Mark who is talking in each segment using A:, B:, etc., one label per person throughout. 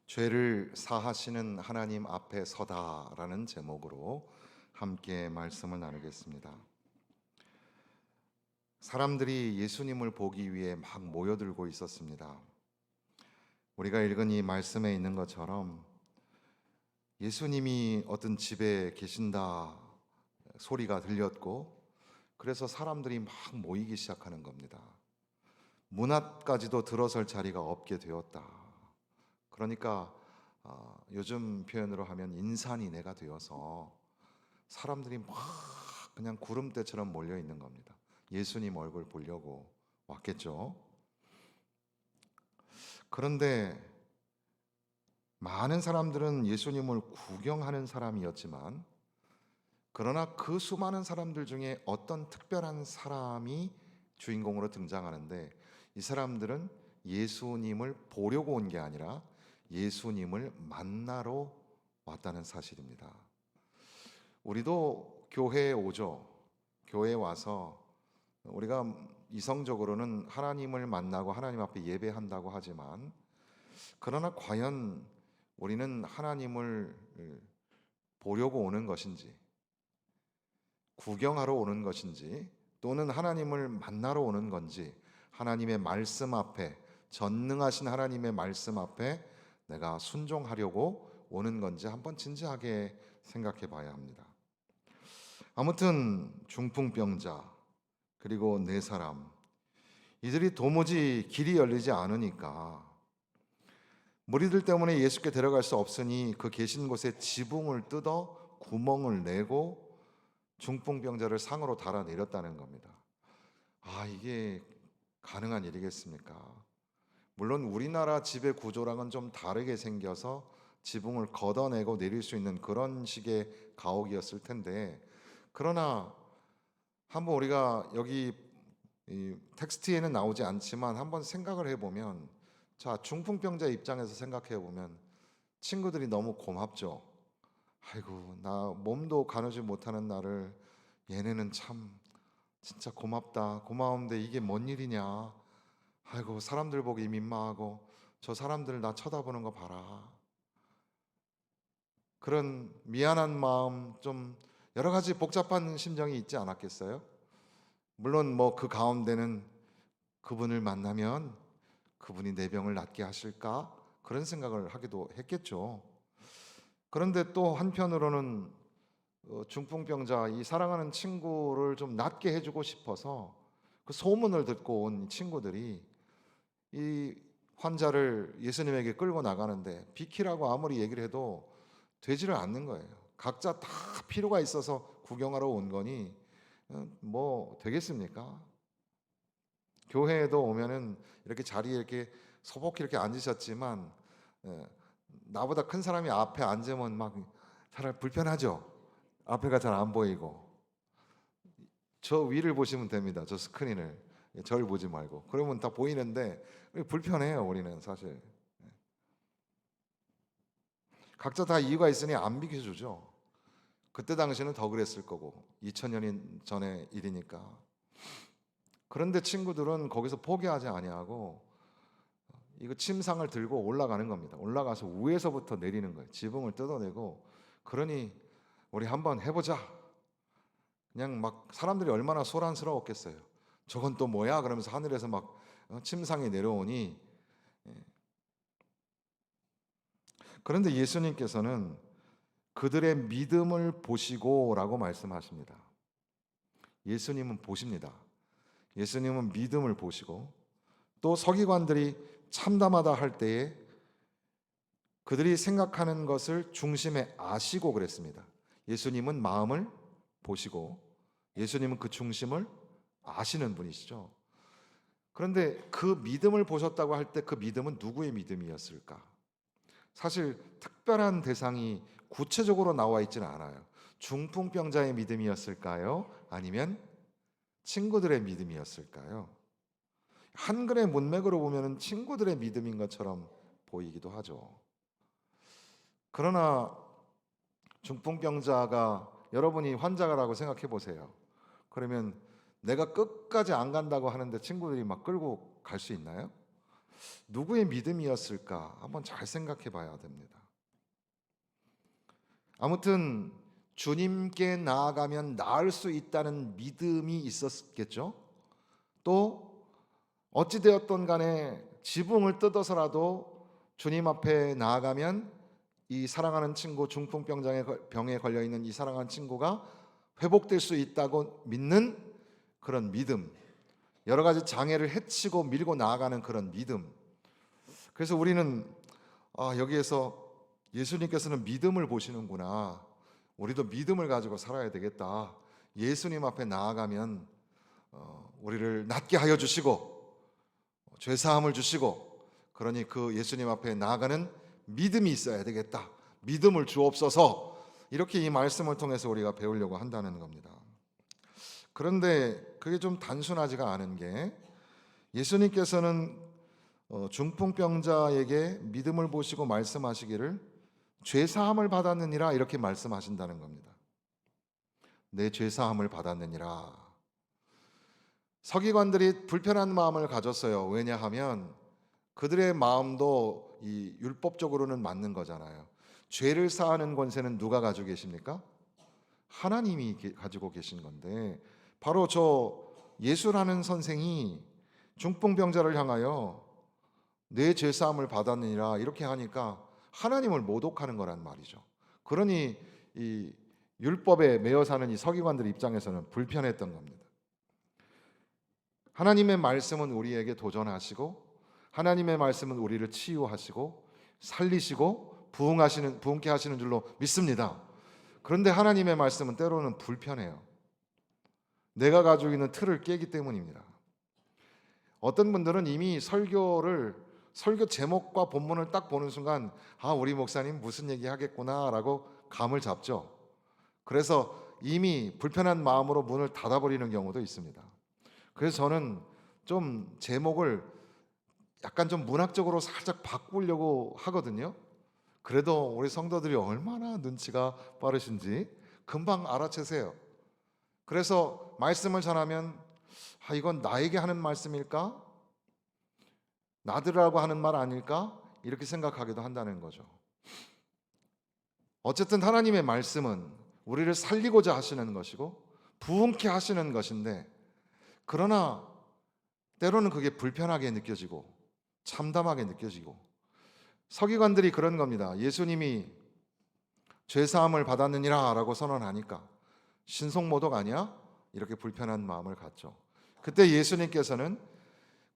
A: 죄를 사하시는 하나님 앞에 서다라는 제목으로 함께 말씀을 나누겠습니다. 사람들이 예수님을 보기 위해 막 모여들고 있었습니다. 우리가 읽은 이 말씀에 있는 것처럼 예수님이 어떤 집에 계신다 소리가 들렸고, 그래서 사람들이 막 모이기 시작하는 겁니다. 문 앞까지도 들어설 자리가 없게 되었다. 그러니까 요즘 표현으로 하면 인산인해가 되어서 사람들이 막 그냥 구름대처럼 몰려 있는 겁니다. 예수님 얼굴 보려고 왔겠죠. 그런데 많은 사람들은 예수님을 구경하는 사람이었지만, 그러나 그 수많은 사람들 중에 어떤 특별한 사람이 주인공으로 등장하는데, 이 사람들은 예수님을 보려고 온 게 아니라 예수님을 만나러 왔다는 사실입니다. 우리도 교회에 오죠. 교회에 와서 우리가 이성적으로는 하나님을 만나고 하나님 앞에 예배한다고 하지만, 그러나 과연 우리는 하나님을 보려고 오는 것인지, 구경하러 오는 것인지, 또는 하나님을 만나러 오는 건지, 하나님의 말씀 앞에, 전능하신 하나님의 말씀 앞에 내가 순종하려고 오는 건지 한번 진지하게 생각해 봐야 합니다. 아무튼 중풍병자 그리고 네 사람, 이들이 도무지 길이 열리지 않으니까, 무리들 때문에 예수께 데려갈 수 없으니 그 계신 곳에 지붕을 뜯어 구멍을 내고 중풍병자를 상으로 달아내렸다는 겁니다. 이게 가능한 일이겠습니까? 물론 우리나라 집의 구조랑은 좀 다르게 생겨서 지붕을 걷어내고 내릴 수 있는 그런 식의 가옥이었을 텐데, 그러나 한번 우리가 여기 이 텍스트에는 나오지 않지만 한번 생각을 해보면, 자, 중풍병자 입장에서 생각해 보면 친구들이 너무 고맙죠. 아이고, 나 몸도 가누지 못하는 나를 얘네는 참 진짜 고맙다. 고마운데 이게 뭔 일이냐. 아이고, 사람들 보기 민망하고 저 사람들 나 쳐다보는 거 봐라. 그런 미안한 마음, 좀 여러 가지 복잡한 심정이 있지 않았겠어요? 물론 뭐 그 가운데는 그분을 만나면 그분이 내 병을 낫게 하실까? 그런 생각을 하기도 했겠죠. 그런데 또 한편으로는 중풍병자 이 사랑하는 친구를 좀 낫게 해주고 싶어서 그 소문을 듣고 온 친구들이 이 환자를 예수님에게 끌고 나가는데, 비키라고 아무리 얘기를 해도 되지를 않는 거예요. 각자 다 필요가 있어서 구경하러 온 거니 뭐 되겠습니까? 교회에도 오면은 이렇게 자리에 이렇게 소복히 이렇게 앉으셨지만, 예, 나보다 큰 사람이 앞에 앉으면 막 차라리 불편하죠. 앞에가 잘 안 보이고. 저 위를 보시면 됩니다. 저 스크린을. 저를 보지 말고. 그러면 다 보이는데 불편해요, 우리는 사실. 각자 다 이유가 있으니 안 비켜주죠. 그때 당시는 더 그랬을 거고, 2000년 전의 일이니까. 그런데 친구들은 거기서 포기하지 아니하고 이거 침상을 들고 올라가는 겁니다. 올라가서 위에서부터 내리는 거예요. 지붕을 뜯어내고. 그러니 우리 한번 해보자. 그냥 막 사람들이 얼마나 소란스러웠겠어요. 저건 또 뭐야? 그러면서 하늘에서 막 침상이 내려오니. 그런데 예수님께서는 그들의 믿음을 보시고라고 말씀하십니다. 예수님은 보십니다. 예수님은 믿음을 보시고, 또 서기관들이 참담하다 할 때에 그들이 생각하는 것을 중심에 아시고 그랬습니다. 예수님은 마음을 보시고 예수님은 그 중심을 아시는 분이시죠. 그런데 그 믿음을 보셨다고 할 때 그 믿음은 누구의 믿음이었을까? 사실 특별한 대상이 구체적으로 나와 있지는 않아요. 중풍병자의 믿음이었을까요? 아니면 친구들의 믿음이었을까요? 한글의 문맥으로 보면 친구들의 믿음인 것처럼 보이기도 하죠. 그러나 중풍병자가, 여러분이 환자라고 생각해 보세요. 그러면 내가 끝까지 안 간다고 하는데 친구들이 막 끌고 갈 수 있나요? 누구의 믿음이었을까? 한번 잘 생각해 봐야 됩니다. 아무튼 주님께 나아가면 나을 수 있다는 믿음이 있었겠죠. 또 어찌되었던 간에 지붕을 뜯어서라도 주님 앞에 나아가면 이 사랑하는 친구, 중풍병에 걸려 있는 이 사랑하는 친구가 회복될 수 있다고 믿는 그런 믿음, 여러 가지 장애를 헤치고 밀고 나아가는 그런 믿음. 그래서 우리는 여기에서 예수님께서는 믿음을 보시는구나, 우리도 믿음을 가지고 살아야 되겠다, 예수님 앞에 나아가면 우리를 낫게 하여 주시고 죄사함을 주시고, 그러니 그 예수님 앞에 나아가는 믿음이 있어야 되겠다, 믿음을 주옵소서, 이렇게 이 말씀을 통해서 우리가 배우려고 한다는 겁니다. 그런데 그게 좀 단순하지가 않은 게, 예수님께서는 중풍병자에게 믿음을 보시고 말씀하시기를 죄사함을 받았느니라 이렇게 말씀하신다는 겁니다. 내 죄사함을 받았느니라. 서기관들이 불편한 마음을 가졌어요. 왜냐하면 그들의 마음도 이 율법적으로는 맞는 거잖아요. 죄를 사하는 권세는 누가 가지고 계십니까? 하나님이 가지고 계신 건데, 바로 저 예수라는 선생이 중풍병자를 향하여 내 죄사함을 받았느니라 이렇게 하니까 하나님을 모독하는 거란 말이죠. 그러니 이 율법에 매여 사는 이 서기관들 입장에서는 불편했던 겁니다. 하나님의 말씀은 우리에게 도전하시고, 하나님의 말씀은 우리를 치유하시고 살리시고 부흥케 하시는 줄로 믿습니다. 그런데 하나님의 말씀은 때로는 불편해요. 내가 가지고 있는 틀을 깨기 때문입니다. 어떤 분들은 이미 설교 제목과 본문을 딱 보는 순간 우리 목사님 무슨 얘기 하겠구나라고 감을 잡죠. 그래서 이미 불편한 마음으로 문을 닫아버리는 경우도 있습니다. 그래서 저는 좀 제목을 약간 좀 문학적으로 살짝 바꾸려고 하거든요. 그래도 우리 성도들이 얼마나 눈치가 빠르신지 금방 알아채세요. 그래서 말씀을 전하면 이건 나에게 하는 말씀일까? 나들으라고 하는 말 아닐까? 이렇게 생각하기도 한다는 거죠. 어쨌든 하나님의 말씀은 우리를 살리고자 하시는 것이고 부흥케 하시는 것인데, 그러나 때로는 그게 불편하게 느껴지고 참담하게 느껴지고, 서기관들이 그런 겁니다. 예수님이 죄사함을 받았느니라 라고 선언하니까 신속모독 아니야? 이렇게 불편한 마음을 갖죠. 그때 예수님께서는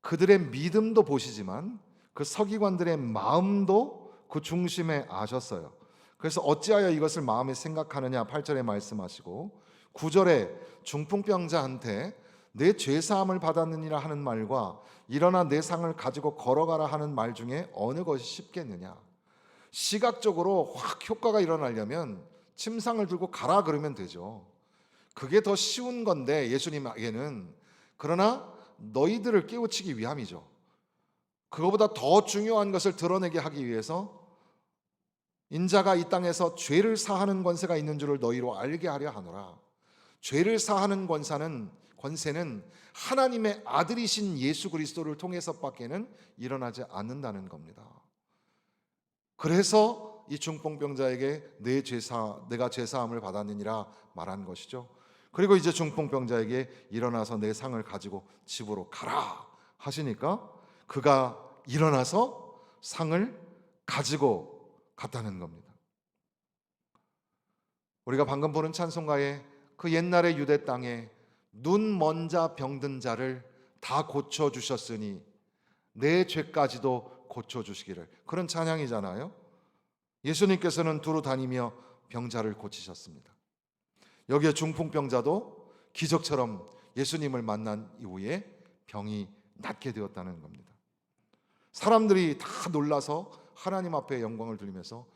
A: 그들의 믿음도 보시지만 그 서기관들의 마음도 그 중심에 아셨어요. 그래서 어찌하여 이것을 마음에 생각하느냐 8절에 말씀하시고, 9절에 중풍병자한테 내 죄사함을 받았느니라 하는 말과 일어나 내 상을 가지고 걸어가라 하는 말 중에 어느 것이 쉽겠느냐. 시각적으로 확 효과가 일어나려면 침상을 들고 가라 그러면 되죠. 그게 더 쉬운 건데 예수님에게는. 그러나 너희들을 깨우치기 위함이죠. 그거보다 더 중요한 것을 드러내게 하기 위해서 인자가 이 땅에서 죄를 사하는 권세가 있는 줄을 너희로 알게 하려 하노라. 죄를 사하는 권세는 하나님의 아들이신 예수 그리스도를 통해서밖에는 일어나지 않는다는 겁니다. 그래서 이 중풍병자에게 내가 죄사함을 받았느니라 말한 것이죠. 그리고 이제 중풍병자에게 일어나서 내 상을 가지고 집으로 가라 하시니까 그가 일어나서 상을 가지고 갔다는 겁니다. 우리가 방금 보는 찬송가에 그 옛날의 유대 땅에 눈 먼 자 병든 자를 다 고쳐주셨으니 내 죄까지도 고쳐주시기를, 그런 찬양이잖아요. 예수님께서는 두루 다니며 병자를 고치셨습니다. 여기에 중풍병자도 기적처럼 예수님을 만난 이후에 병이 낫게 되었다는 겁니다. 사람들이 다 놀라서 하나님 앞에 영광을 돌리면서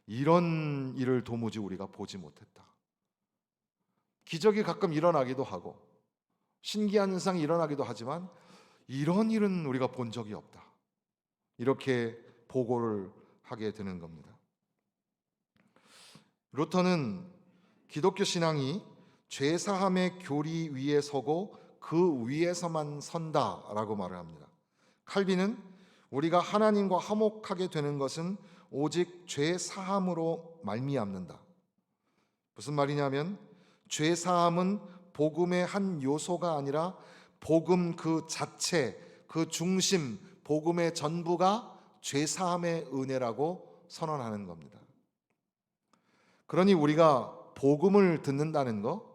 A: 이런 일을 도무지 우리가 보지 못했다. 기적이 가끔 일어나기도 하고 신기한 현상이 일어나기도 하지만 이런 일은 우리가 본 적이 없다. 이렇게 보고를 하게 되는 겁니다. 루터는 기독교 신앙이 죄사함의 교리 위에 서고 그 위에서만 선다라고 말을 합니다. 칼빈은 우리가 하나님과 화목하게 되는 것은 오직 죄 사함으로 말미암는다. 무슨 말이냐면 죄 사함은 복음의 한 요소가 아니라 복음 그 자체, 그 중심, 복음의 전부가 죄 사함의 은혜라고 선언하는 겁니다. 그러니 우리가 복음을 듣는다는 것,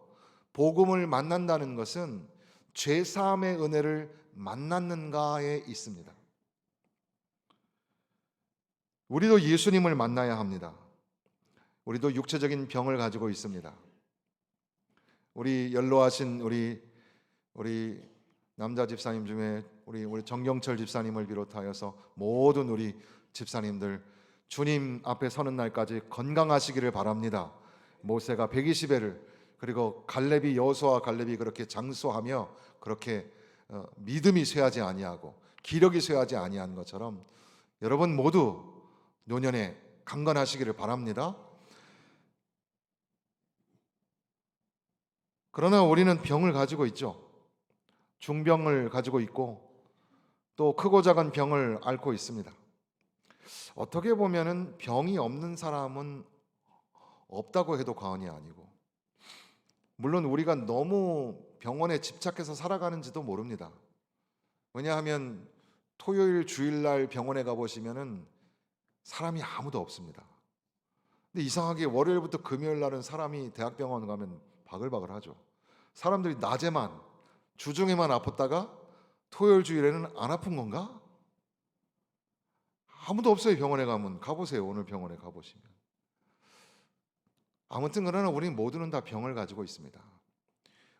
A: 복음을 만난다는 것은 죄 사함의 은혜를 만났는가에 있습니다. 우리도 예수님을 만나야 합니다. 우리도 육체적인 병을 가지고 있습니다. 우리 연로하신 우리 남자 집사님 중에 우리 정경철 집사님을 비롯하여서 모든 우리 집사님들 주님 앞에 서는 날까지 건강하시기를 바랍니다. 모세가 120회를 그리고 갈렙이 여호수아와 갈렙이 그렇게 장수하며 그렇게 믿음이 쇠하지 아니하고 기력이 쇠하지 아니한 것처럼 여러분 모두 노년에 강건하시기를 바랍니다. 그러나 우리는 병을 가지고 있죠. 중병을 가지고 있고 또 크고 작은 병을 앓고 있습니다. 어떻게 보면은 병이 없는 사람은 없다고 해도 과언이 아니고, 물론 우리가 너무 병원에 집착해서 살아가는지도 모릅니다. 왜냐하면 토요일 주일날 병원에 가보시면은 사람이 아무도 없습니다. 근데 이상하게 월요일부터 금요일 날은 사람이 대학병원 가면 바글바글하죠. 사람들이 낮에만 주중에만 아팠다가 토요일 주일에는 안 아픈 건가? 아무도 없어요. 병원에 가면 가보세요. 오늘 병원에 가보시면. 아무튼 그러나 우리는 모두는 다 병을 가지고 있습니다.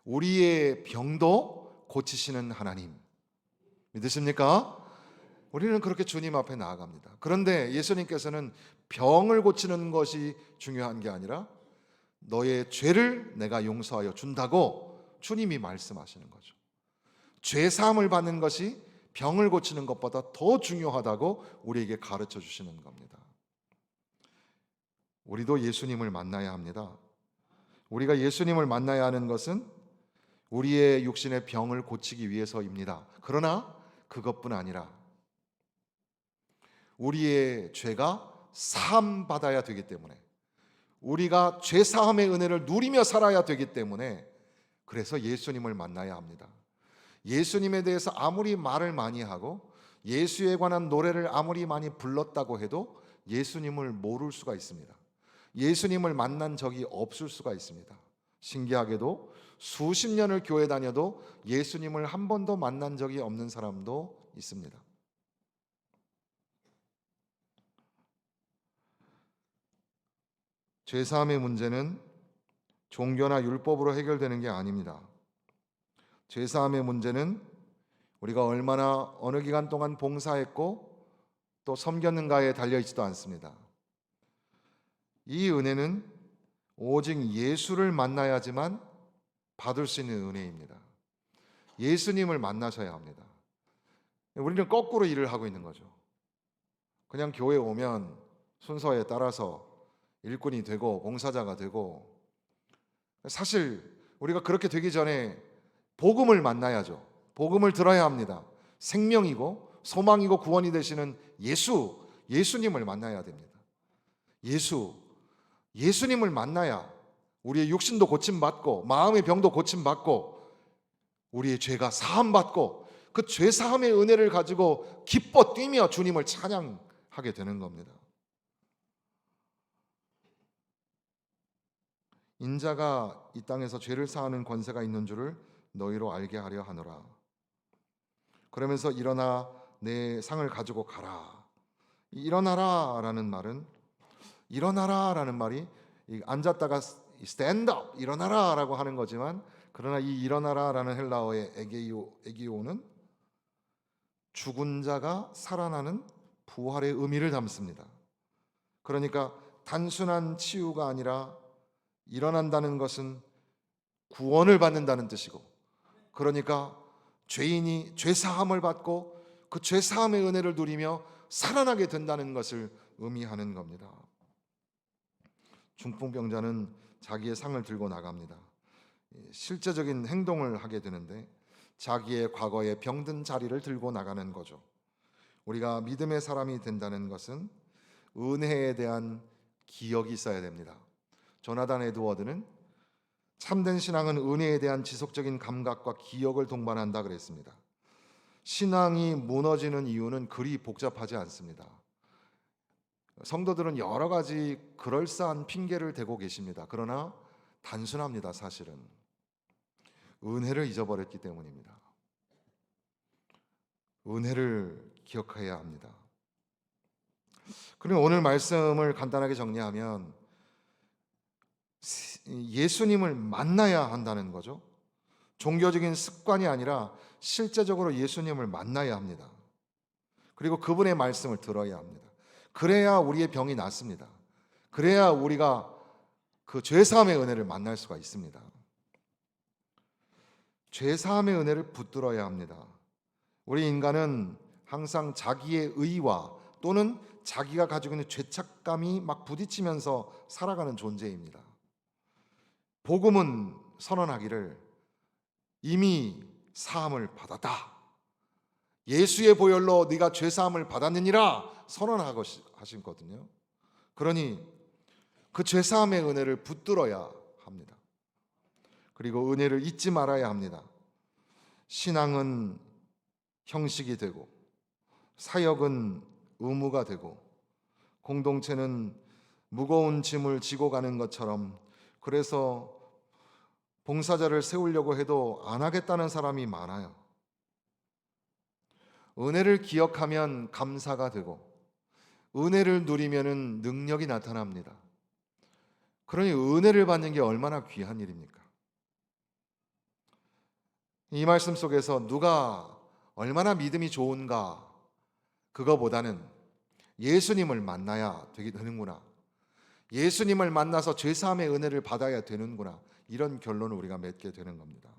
A: 우리의 병도 고치시는 하나님 믿으십니까? 우리는 그렇게 주님 앞에 나아갑니다. 그런데 예수님께서는 병을 고치는 것이 중요한 게 아니라 너의 죄를 내가 용서하여 준다고 주님이 말씀하시는 거죠. 죄 사함을 받는 것이 병을 고치는 것보다 더 중요하다고 우리에게 가르쳐 주시는 겁니다. 우리도 예수님을 만나야 합니다. 우리가 예수님을 만나야 하는 것은 우리의 육신의 병을 고치기 위해서입니다. 그러나 그것뿐 아니라 우리의 죄가 사함 받아야 되기 때문에, 우리가 죄 사함의 은혜를 누리며 살아야 되기 때문에, 그래서 예수님을 만나야 합니다. 예수님에 대해서 아무리 말을 많이 하고 예수에 관한 노래를 아무리 많이 불렀다고 해도 예수님을 모를 수가 있습니다. 예수님을 만난 적이 없을 수가 있습니다. 신기하게도 수십 년을 교회 다녀도 예수님을 한 번도 만난 적이 없는 사람도 있습니다. 죄사함의 문제는 종교나 율법으로 해결되는 게 아닙니다. 죄사함의 문제는 우리가 얼마나 어느 기간 동안 봉사했고 또 섬겼는가에 달려있지도 않습니다. 이 은혜는 오직 예수를 만나야지만 받을 수 있는 은혜입니다. 예수님을 만나셔야 합니다. 우리는 거꾸로 일을 하고 있는 거죠. 그냥 교회 오면 순서에 따라서 일꾼이 되고 봉사자가 되고, 사실 우리가 그렇게 되기 전에 복음을 만나야죠. 복음을 들어야 합니다. 생명이고 소망이고 구원이 되시는 예수님을 만나야 됩니다. 예수님을 만나야 우리의 육신도 고침받고 마음의 병도 고침받고 우리의 죄가 사함받고 그 죄 사함의 은혜를 가지고 기뻐 뛰며 주님을 찬양하게 되는 겁니다. 인자가 이 땅에서 죄를 사하는 권세가 있는 줄을 너희로 알게 하려 하노라. 그러면서 일어나 내 상을 가지고 가라. 일어나라라는 말이 앉았다가 stand up, 일어나라라고 하는 거지만, 그러나 이 일어나라라는 헬라어의 에게오는 죽은 자가 살아나는 부활의 의미를 담습니다. 그러니까 단순한 치유가 아니라 일어난다는 것은 구원을 받는다는 뜻이고, 그러니까 죄인이 죄사함을 받고 그 죄사함의 은혜를 누리며 살아나게 된다는 것을 의미하는 겁니다. 중풍병자는 자기의 상을 들고 나갑니다. 실제적인 행동을 하게 되는데 자기의 과거의 병든 자리를 들고 나가는 거죠. 우리가 믿음의 사람이 된다는 것은 은혜에 대한 기억이 있어야 됩니다. 조나단 에드워드는 참된 신앙은 은혜에 대한 지속적인 감각과 기억을 동반한다 그랬습니다. 신앙이 무너지는 이유는 그리 복잡하지 않습니다. 성도들은 여러 가지 그럴싸한 핑계를 대고 계십니다. 그러나 단순합니다. 사실은 은혜를 잊어버렸기 때문입니다. 은혜를 기억해야 합니다. 그리고 오늘 말씀을 간단하게 정리하면 예수님을 만나야 한다는 거죠. 종교적인 습관이 아니라 실제적으로 예수님을 만나야 합니다. 그리고 그분의 말씀을 들어야 합니다. 그래야 우리의 병이 낫습니다. 그래야 우리가 그 죄사함의 은혜를 만날 수가 있습니다. 죄사함의 은혜를 붙들어야 합니다. 우리 인간은 항상 자기의 의와 또는 자기가 가지고 있는 죄책감이 막 부딪히면서 살아가는 존재입니다. 복음은 선언하기를 이미 사함을 받았다. 예수의 보혈로 네가 죄사함을 받았느니라 선언하고 하신거든요. 그러니 그 죄사함의 은혜를 붙들어야 합니다. 그리고 은혜를 잊지 말아야 합니다. 신앙은 형식이 되고 사역은 의무가 되고 공동체는 무거운 짐을 지고 가는 것처럼, 그래서 봉사자를 세우려고 해도 안 하겠다는 사람이 많아요. 은혜를 기억하면 감사가 되고 은혜를 누리면은 능력이 나타납니다. 그러니 은혜를 받는 게 얼마나 귀한 일입니까? 이 말씀 속에서 누가 얼마나 믿음이 좋은가, 그거보다는 예수님을 만나야 되는구나, 예수님을 만나서 죄사함의 은혜를 받아야 되는구나, 이런 결론을 우리가 맺게 되는 겁니다.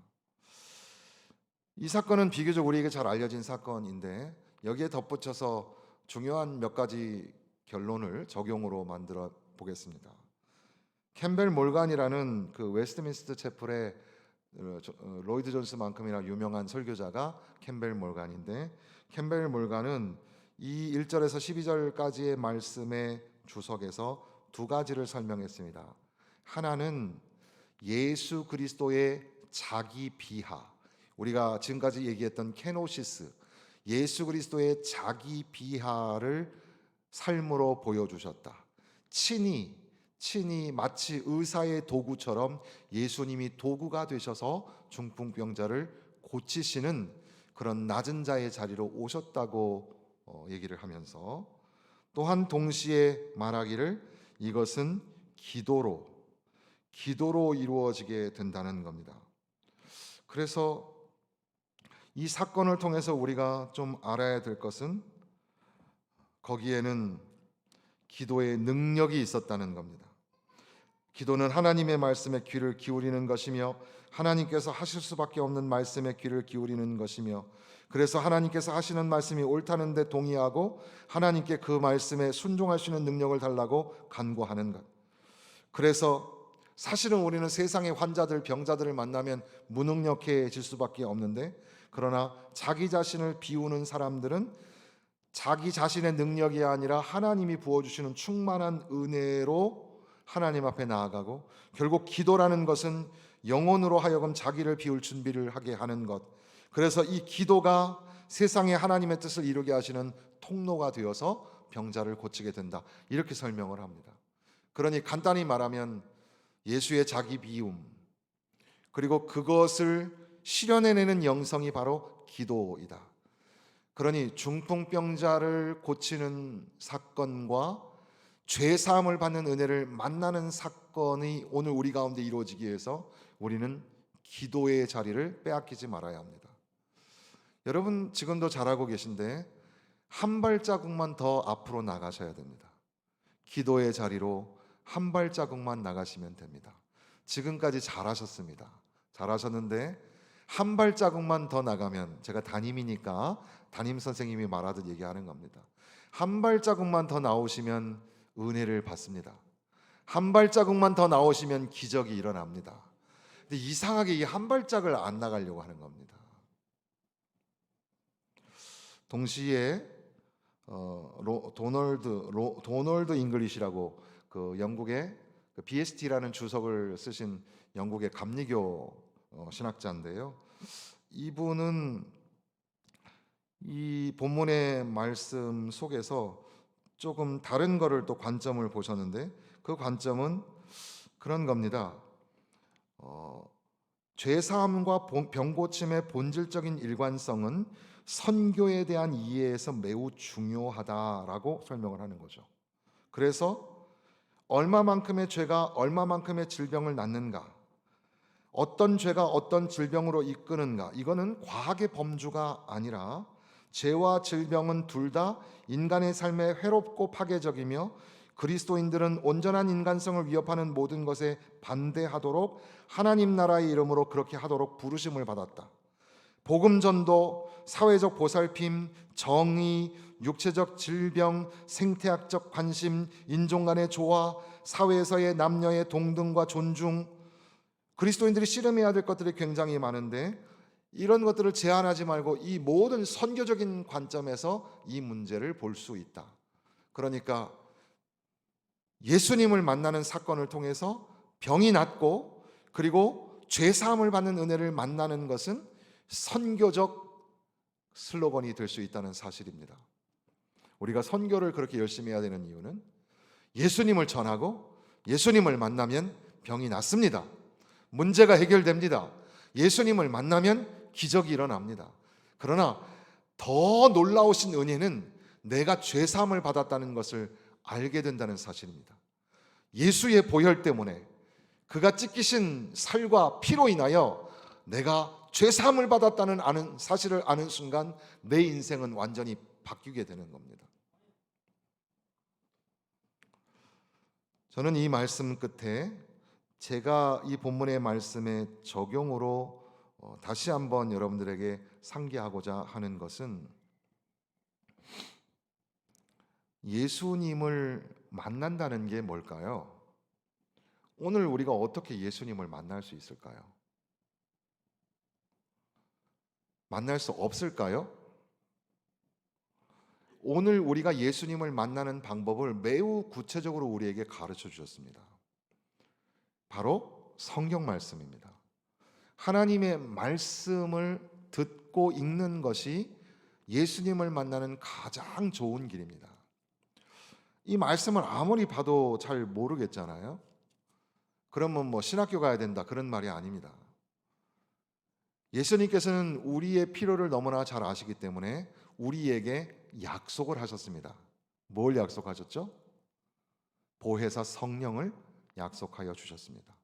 A: 이 사건은 비교적 우리에게 잘 알려진 사건인데 여기에 덧붙여서 중요한 몇 가지 결론을 적용으로 만들어 보겠습니다. 캠벨 몰간이라는 그 웨스트민스터 채플의 로이드 존스만큼이나 유명한 설교자가 캠벨 몰간인데, 캠벨 몰간은 이 1절에서 12절까지의 말씀의 주석에서 두 가지를 설명했습니다. 하나는 예수 그리스도의 자기 비하, 우리가 지금까지 얘기했던 케노시스, 예수 그리스도의 자기 비하를 삶으로 보여주셨다. 친히 마치 의사의 도구처럼 예수님이 도구가 되셔서 중풍병자를 고치시는 그런 낮은 자의 자리로 오셨다고 얘기를 하면서, 또한 동시에 말하기를 이것은 기도로 이루어지게 된다는 겁니다. 그래서 이 사건을 통해서 우리가 좀 알아야 될 것은 거기에는 기도의 능력이 있었다는 겁니다. 기도는 하나님의 말씀에 귀를 기울이는 것이며 하나님께서 하실 수밖에 없는 말씀에 귀를 기울이는 것이며, 그래서 하나님께서 하시는 말씀이 옳다는 데 동의하고 하나님께 그 말씀에 순종할 수 있는 능력을 달라고 간구하는 것. 그래서 사실은 우리는 세상의 환자들, 병자들을 만나면 무능력해질 수밖에 없는데, 그러나 자기 자신을 비우는 사람들은 자기 자신의 능력이 아니라 하나님이 부어주시는 충만한 은혜로 하나님 앞에 나아가고, 결국 기도라는 것은 영혼으로 하여금 자기를 비울 준비를 하게 하는 것. 그래서 이 기도가 세상에 하나님의 뜻을 이루게 하시는 통로가 되어서 병자를 고치게 된다, 이렇게 설명을 합니다. 그러니 간단히 말하면 예수의 자기 비움, 그리고 그것을 실현해내는 영성이 바로 기도이다. 그러니 중풍병자를 고치는 사건과 죄사함을 받는 은혜를 만나는 사건이 오늘 우리 가운데 이루어지기 위해서 우리는 기도의 자리를 빼앗기지 말아야 합니다. 여러분 지금도 잘하고 계신데 한 발자국만 더 앞으로 나가셔야 됩니다. 기도의 자리로 한 발자국만 나가시면 됩니다. 지금까지 잘하셨습니다. 잘하셨는데 한 발자국만 더 나가면, 제가 담임이니까 담임 선생님이 말하듯 얘기하는 겁니다. 한 발자국만 더 나오시면 은혜를 받습니다. 한 발자국만 더 나오시면 기적이 일어납니다. 근데 이상하게 이 한 발짝을 안 나가려고 하는 겁니다. 동시에 도널드 잉글리시라고 그 영국의 그 BST라는 주석을 쓰신 영국의 감리교 신학자인데요. 이분은 이 본문의 말씀 속에서 조금 다른 거를 또 관점을 보셨는데, 그 관점은 그런 겁니다. 죄사함과 병고침의 본질적인 일관성은 선교에 대한 이해에서 매우 중요하다라고 설명을 하는 거죠. 그래서 얼마만큼의 죄가 얼마만큼의 질병을 낳는가, 어떤 죄가 어떤 질병으로 이끄는가, 이거는 과학의 범주가 아니라 죄와 질병은 둘 다 인간의 삶에 해롭고 파괴적이며 그리스도인들은 온전한 인간성을 위협하는 모든 것에 반대하도록 하나님 나라의 이름으로 그렇게 하도록 부르심을 받았다. 복음 전도, 사회적 보살핌, 정의, 육체적 질병, 생태학적 관심, 인종 간의 조화, 사회에서의 남녀의 동등과 존중, 그리스도인들이 씨름해야 될 것들이 굉장히 많은데 이런 것들을 제한하지 말고 이 모든 선교적인 관점에서 이 문제를 볼 수 있다. 그러니까 예수님을 만나는 사건을 통해서 병이 낫고 그리고 죄사함을 받는 은혜를 만나는 것은 선교적 슬로건이 될 수 있다는 사실입니다. 우리가 선교를 그렇게 열심히 해야 되는 이유는 예수님을 전하고 예수님을 만나면 병이 낫습니다. 문제가 해결됩니다. 예수님을 만나면 기적이 일어납니다. 그러나 더 놀라우신 은혜는 내가 죄사함을 받았다는 것을 알게 된다는 사실입니다. 예수의 보혈 때문에 그가 찢기신 살과 피로 인하여 내가 죄사함을 받았다는 사실을 아는 순간 내 인생은 완전히 바뀌게 되는 겁니다. 저는 이 말씀 끝에 제가 이 본문의 말씀의 적용으로 다시 한번 여러분들에게 상기하고자 하는 것은 예수님을 만난다는 게 뭘까요? 오늘 우리가 어떻게 예수님을 만날 수 있을까요? 만날 수 없을까요? 오늘 우리가 예수님을 만나는 방법을 매우 구체적으로 우리에게 가르쳐 주셨습니다. 바로 성경 말씀입니다. 하나님의 말씀을 듣고 읽는 것이 예수님을 만나는 가장 좋은 길입니다. 이 말씀을 아무리 봐도 잘 모르겠잖아요. 그러면 뭐 신학교 가야 된다 그런 말이 아닙니다. 예수님께서는 우리의 필요를 너무나 잘 아시기 때문에 우리에게 약속을 하셨습니다. 뭘 약속하셨죠? 보혜사 성령을 약속하여 주셨습니다.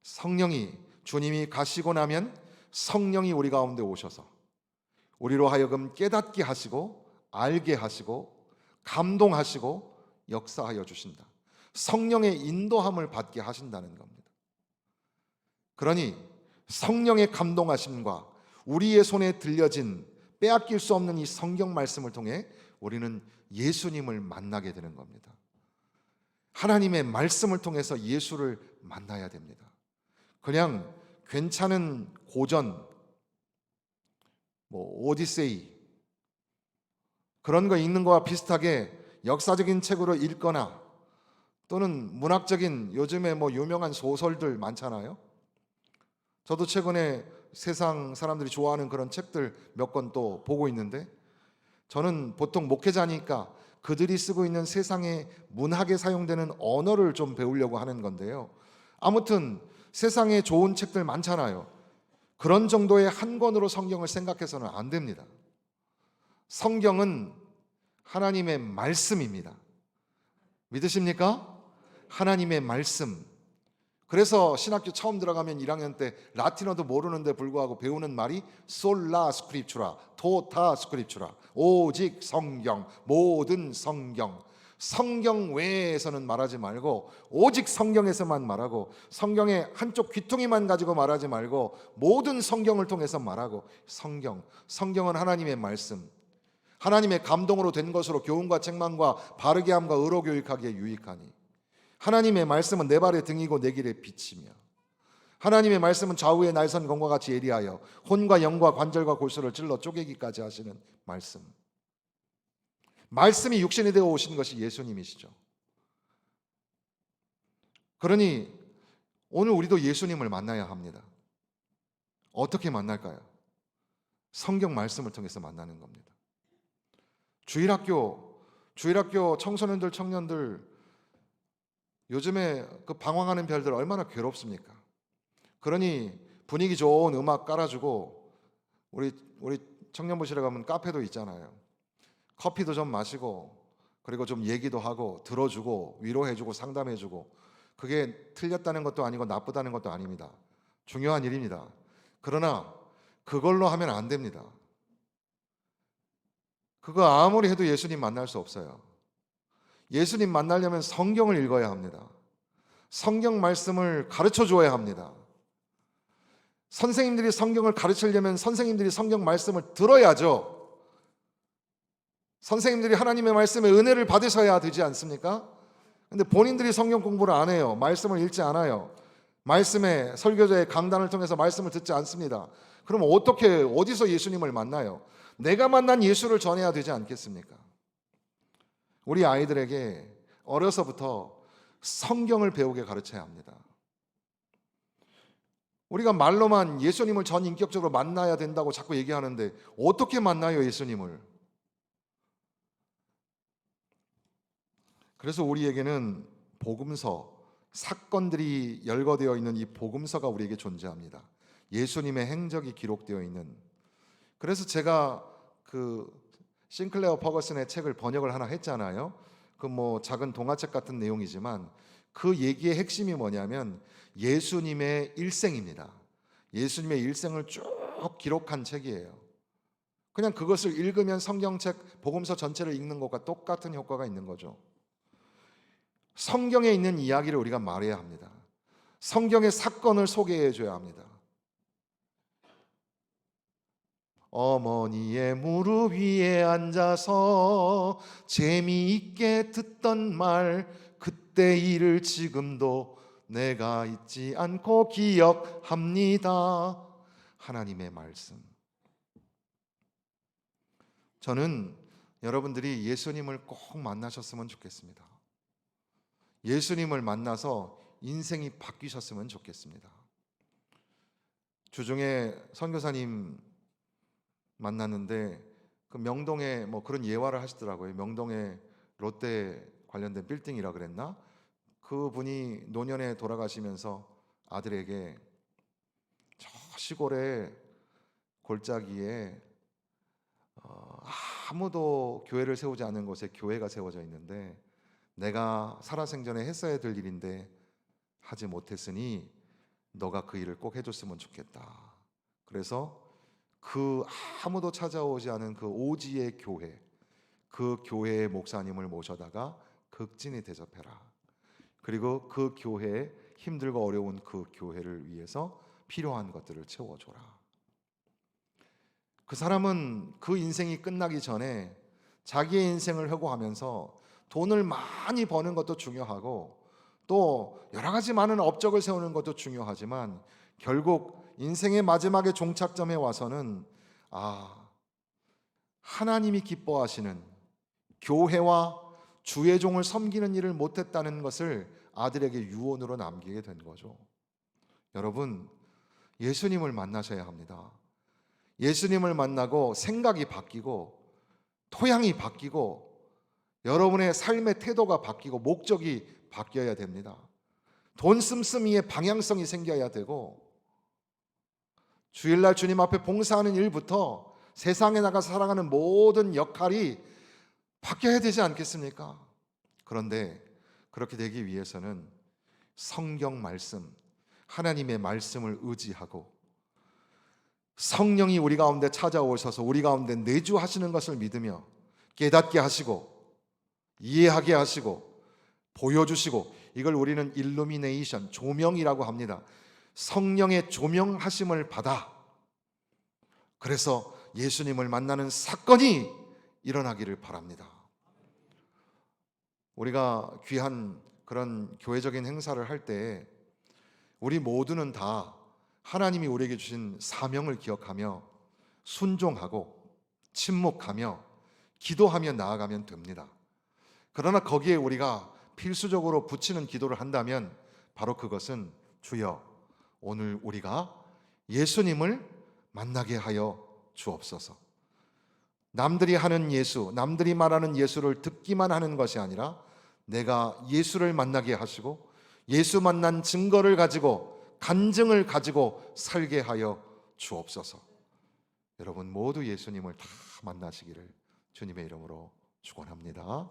A: 성령이, 주님이 가시고 나면 성령이 우리 가운데 오셔서 우리로 하여금 깨닫게 하시고 알게 하시고 감동하시고 역사하여 주신다. 성령의 인도함을 받게 하신다는 겁니다. 그러니 성령의 감동하심과 우리의 손에 들려진 빼앗길 수 없는 이 성경 말씀을 통해 우리는 예수님을 만나게 되는 겁니다. 하나님의 말씀을 통해서 예수를 만나야 됩니다. 그냥 괜찮은 고전, 오디세이 그런 거 읽는 거와 비슷하게 역사적인 책으로 읽거나 또는 문학적인 요즘에 유명한 소설들 많잖아요. 저도 최근에 세상 사람들이 좋아하는 그런 책들 몇 권 또 보고 있는데 저는 보통 목회자니까 그들이 쓰고 있는 세상의 문학에 사용되는 언어를 좀 배우려고 하는 건데요. 아무튼 세상에 좋은 책들 많잖아요. 그런 정도의 한 권으로 성경을 생각해서는 안 됩니다. 성경은 하나님의 말씀입니다. 믿으십니까? 하나님의 말씀. 그래서 신학교 처음 들어가면 1학년 때 라틴어도 모르는데 불구하고 배우는 말이 솔라 스크립추라, 토타 스크립추라, 오직 성경, 모든 성경. 성경 외에서는 말하지 말고 오직 성경에서만 말하고 성경의 한쪽 귀퉁이만 가지고 말하지 말고 모든 성경을 통해서 말하고 성경은 하나님의 말씀, 하나님의 감동으로 된 것으로 교훈과 책망과 바르게 함과 의로 교육하기에 유익하니 하나님의 말씀은 내 발의 등이고 내 길의 빛이며 하나님의 말씀은 좌우의 날선 검과 같이 예리하여 혼과 영과 관절과 골수를 찔러 쪼개기까지 하시는 말씀. 말씀이 육신이 되어 오신 것이 예수님이시죠. 그러니 오늘 우리도 예수님을 만나야 합니다. 어떻게 만날까요? 성경 말씀을 통해서 만나는 겁니다. 주일학교 청소년들, 청년들 요즘에 그 방황하는 별들 얼마나 괴롭습니까? 그러니 분위기 좋은 음악 깔아주고 우리 청년부실에 가면 카페도 있잖아요. 커피도 좀 마시고 그리고 좀 얘기도 하고 들어주고 위로해주고 상담해주고 그게 틀렸다는 것도 아니고 나쁘다는 것도 아닙니다. 중요한 일입니다. 그러나 그걸로 하면 안 됩니다. 그거 아무리 해도 예수님 만날 수 없어요. 예수님 만나려면 성경을 읽어야 합니다. 성경 말씀을 가르쳐 줘야 합니다. 선생님들이 성경을 가르치려면 선생님들이 성경 말씀을 들어야죠. 선생님들이 하나님의 말씀에 은혜를 받으셔야 되지 않습니까? 근데 본인들이 성경 공부를 안 해요. 말씀을 읽지 않아요. 말씀에 설교자의 강단을 통해서 말씀을 듣지 않습니다. 그럼 어디서 예수님을 만나요? 내가 만난 예수를 전해야 되지 않겠습니까? 우리 아이들에게 어려서부터 성경을 배우게 가르쳐야 합니다. 우리가 말로만 예수님을 전인격적으로 만나야 된다고 자꾸 얘기하는데 어떻게 만나요, 예수님을? 그래서 우리에게는 복음서, 사건들이 열거되어 있는 이 복음서가 우리에게 존재합니다. 예수님의 행적이 기록되어 있는. 그래서 제가 그 싱클레어 퍼거슨의 책을 번역을 하나 했잖아요. 그 뭐 작은 동화책 같은 내용이지만 그 얘기의 핵심이 뭐냐면 예수님의 일생입니다. 예수님의 일생을 쭉 기록한 책이에요. 그냥 그것을 읽으면 성경책, 복음서 전체를 읽는 것과 똑같은 효과가 있는 거죠. 성경에 있는 이야기를 우리가 말해야 합니다. 성경의 사건을 소개해 줘야 합니다. 어머니의 무릎 위에 앉아서 재미있게 듣던 말, 그때 일을 지금도 내가 잊지 않고 기억합니다. 하나님의 말씀. 저는 여러분들이 예수님을 꼭 만나셨으면 좋겠습니다. 예수님을 만나서 인생이 바뀌셨으면 좋겠습니다. 주중에 선교사님 만났는데 그 명동에 뭐 그런 예화를 하시더라고요. 명동에 롯데 관련된 빌딩이라 그랬나? 그분이 노년에 돌아가시면서 아들에게 저 시골에 골짜기에 아무도 교회를 세우지 않은 곳에 교회가 세워져 있는데 내가 살아생전에 했어야 될 일인데 하지 못했으니 너가 그 일을 꼭 해줬으면 좋겠다. 그래서 그 아무도 찾아오지 않은 그 오지의 교회, 그 교회의 목사님을 모셔다가 극진히 대접해라. 그리고 그 교회에 힘들고 어려운 그 교회를 위해서 필요한 것들을 채워줘라. 그 사람은 그 인생이 끝나기 전에 자기의 인생을 회고하면서 돈을 많이 버는 것도 중요하고 또 여러 가지 많은 업적을 세우는 것도 중요하지만 결국 인생의 마지막에 종착점에 와서는 하나님이 기뻐하시는 교회와 주의 종을 섬기는 일을 못했다는 것을 아들에게 유언으로 남기게 된 거죠. 여러분, 예수님을 만나셔야 합니다. 예수님을 만나고 생각이 바뀌고 토양이 바뀌고 여러분의 삶의 태도가 바뀌고 목적이 바뀌어야 됩니다. 돈 씀씀이의 방향성이 생겨야 되고 주일날 주님 앞에 봉사하는 일부터 세상에 나가서 살아가는 모든 역할이 바뀌어야 되지 않겠습니까? 그런데 그렇게 되기 위해서는 성경 말씀, 하나님의 말씀을 의지하고 성령이 우리 가운데 찾아오셔서 우리 가운데 내주하시는 것을 믿으며 깨닫게 하시고 이해하게 하시고 보여주시고, 이걸 우리는 일루미네이션, 조명이라고 합니다. 성령의 조명하심을 받아 그래서 예수님을 만나는 사건이 일어나기를 바랍니다. 우리가 귀한 그런 교회적인 행사를 할 때 우리 모두는 다 하나님이 우리에게 주신 사명을 기억하며 순종하고 침묵하며 기도하며 나아가면 됩니다. 그러나 거기에 우리가 필수적으로 붙이는 기도를 한다면 바로 그것은 주여 오늘 우리가 예수님을 만나게 하여 주옵소서. 남들이 하는 예수, 남들이 말하는 예수를 듣기만 하는 것이 아니라 내가 예수를 만나게 하시고 예수 만난 증거를 가지고 간증을 가지고 살게 하여 주옵소서. 여러분 모두 예수님을 다 만나시기를 주님의 이름으로 축원합니다.